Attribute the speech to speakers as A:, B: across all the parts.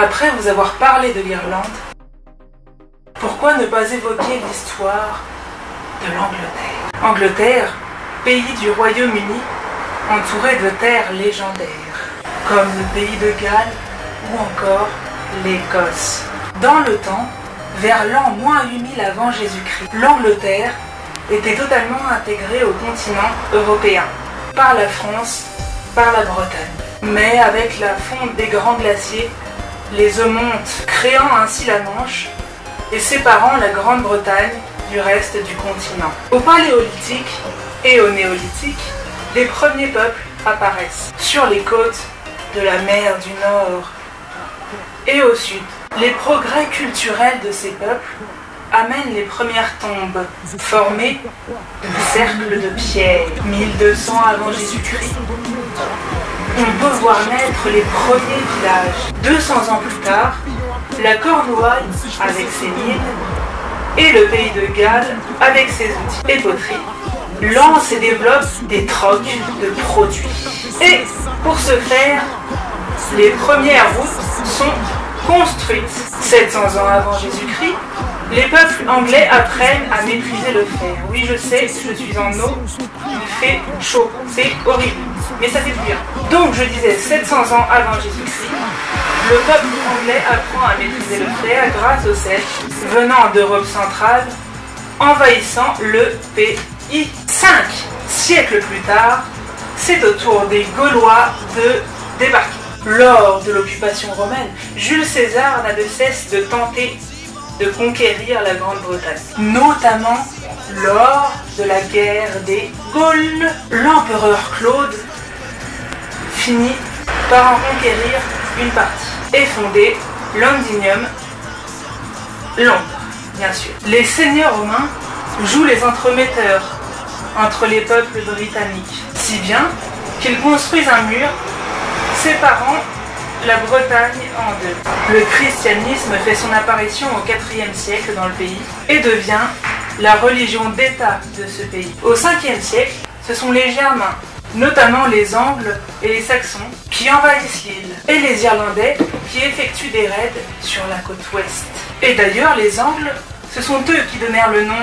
A: Après vous avoir parlé de l'Irlande, pourquoi ne pas évoquer l'histoire de l'Angleterre? Angleterre, pays du Royaume-Uni, entouré de terres légendaires, comme le pays de Galles ou encore l'Écosse. Dans le temps, vers l'an -8000 avant Jésus-Christ, l'Angleterre était totalement intégrée au continent européen, par la France, par la Bretagne. Mais avec la fonte des grands glaciers, les eaux montent, créant ainsi la Manche et séparant la Grande-Bretagne du reste du continent. Au Paléolithique et au Néolithique, les premiers peuples apparaissent sur les côtes de la mer du Nord et au sud. Les progrès culturels de ces peuples amènent les premières tombes formées de cercles de pierre. 1200 avant Jésus-Christ, on peut voir naître les premiers villages. 200 ans plus tard, la Cornouaille avec ses mines et le pays de Galles avec ses outils et poteries lancent et développent des trocs de produits. Et pour ce faire, les premières routes sont construites. 700 ans avant Jésus-Christ, les peuples anglais apprennent à maîtriser le fer. Oui, je sais, je suis en eau, il fait chaud, c'est horrible, mais ça fait du bien. Donc je disais 700 ans avant Jésus-Christ, le peuple anglais apprend à maîtriser le fer grâce aux Celtes venant d'Europe centrale, envahissant le pays. 5 siècles plus tard, c'est au tour des Gaulois de débarquer. Lors de l'occupation romaine, Jules César n'a de cesse de tenter de conquérir la Grande-Bretagne, notamment lors de la guerre des Gaules. L'empereur Claude finit par en conquérir une partie et fonder Londinium, Londres, bien sûr. Les seigneurs romains jouent les entremetteurs entre les peuples britanniques, si bien qu'ils construisent un mur séparant la Bretagne en deux. Le christianisme fait son apparition au IVe siècle dans le pays et devient la religion d'État de ce pays. Au 5e siècle, ce sont les Germains, notamment les Angles et les Saxons, qui envahissent l'île, et les Irlandais qui effectuent des raids sur la côte ouest. Et d'ailleurs, les Angles, ce sont eux qui donnèrent le nom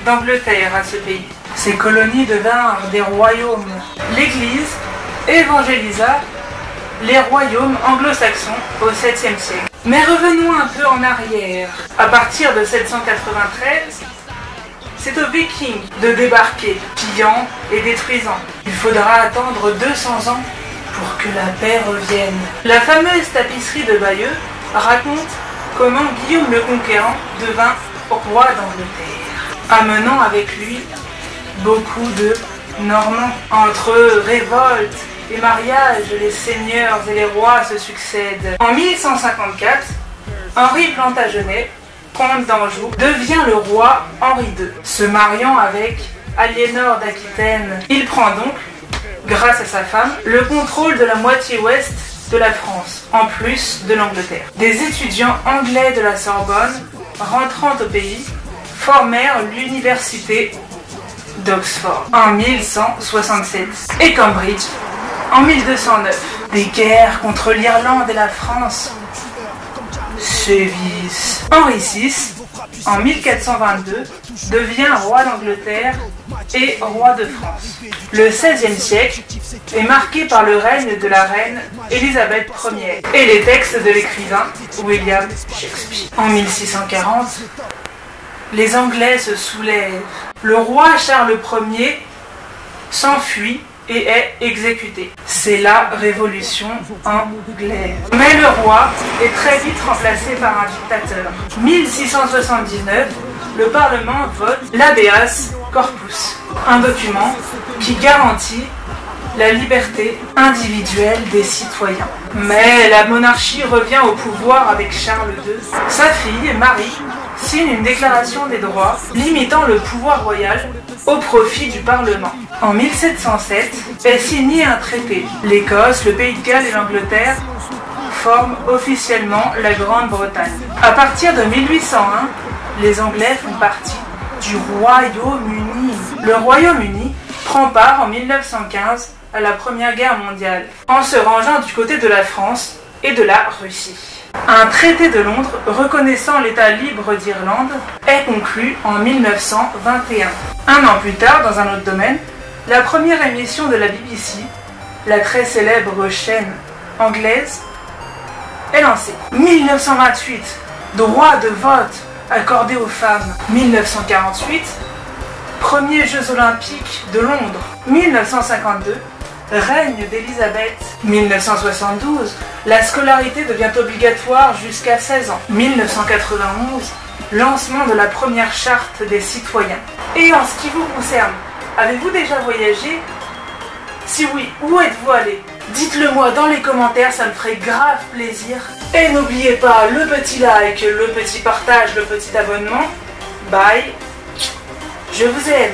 A: d'Angleterre à ce pays. Ces colonies devinrent des royaumes. L'Église évangélisa les royaumes anglo-saxons au 7e siècle. Mais revenons un peu en arrière. À partir de 793, c'est aux Vikings de débarquer, pillant et détruisant. Il faudra attendre 200 ans pour que la paix revienne. La fameuse tapisserie de Bayeux raconte comment Guillaume le Conquérant devint roi d'Angleterre, amenant avec lui beaucoup de Normands. Entre révoltes et mariages, les seigneurs et les rois se succèdent. En 1154, Henri Plantagenet, comte d'Anjou, devient le roi Henri II. Se mariant avec Aliénor d'Aquitaine, il prend donc, grâce à sa femme, le contrôle de la moitié ouest de la France, en plus de l'Angleterre. Des étudiants anglais de la Sorbonne, rentrant au pays, formèrent l'université d'Oxford en 1167 et Cambridge en 1209. Des guerres contre l'Irlande et la France sévissent. Henri VI, en 1422, devient roi d'Angleterre et roi de France. Le XVIe siècle est marqué par le règne de la reine Élisabeth Ier et les textes de l'écrivain William Shakespeare. En 1640, les Anglais se soulèvent. Le roi Charles Ier s'enfuit et est exécuté. C'est la révolution anglaise. Mais le roi est très vite remplacé par un dictateur. 1679, le Parlement vote l'Habeas Corpus, un document qui garantit la liberté individuelle des citoyens. Mais la monarchie revient au pouvoir avec Charles II. Sa fille, Marie, signe une déclaration des droits limitant le pouvoir royal au profit du Parlement. En 1707 est signé un traité. L'Écosse, le Pays de Galles et l'Angleterre forment officiellement la Grande-Bretagne. À partir de 1801, les Anglais font partie du Royaume-Uni. Le Royaume-Uni prend part en 1915 à la Première Guerre mondiale, en se rangeant du côté de la France et de la Russie. Un traité de Londres reconnaissant l'État libre d'Irlande est conclu en 1921. Un an plus tard, dans un autre domaine, la première émission de la BBC, la très célèbre chaîne anglaise, est lancée. 1928, droit de vote accordé aux femmes. 1948, premiers Jeux olympiques de Londres. 1952, règne d'Élisabeth. 1972, la scolarité devient obligatoire jusqu'à 16 ans. 1991, lancement de la première charte des citoyens. Et en ce qui vous concerne, avez-vous déjà voyagé? Si oui, où êtes-vous allé? Dites-le moi dans les commentaires, ça me ferait grave plaisir. Et n'oubliez pas le petit like, le petit partage, le petit abonnement. Bye, je vous aime.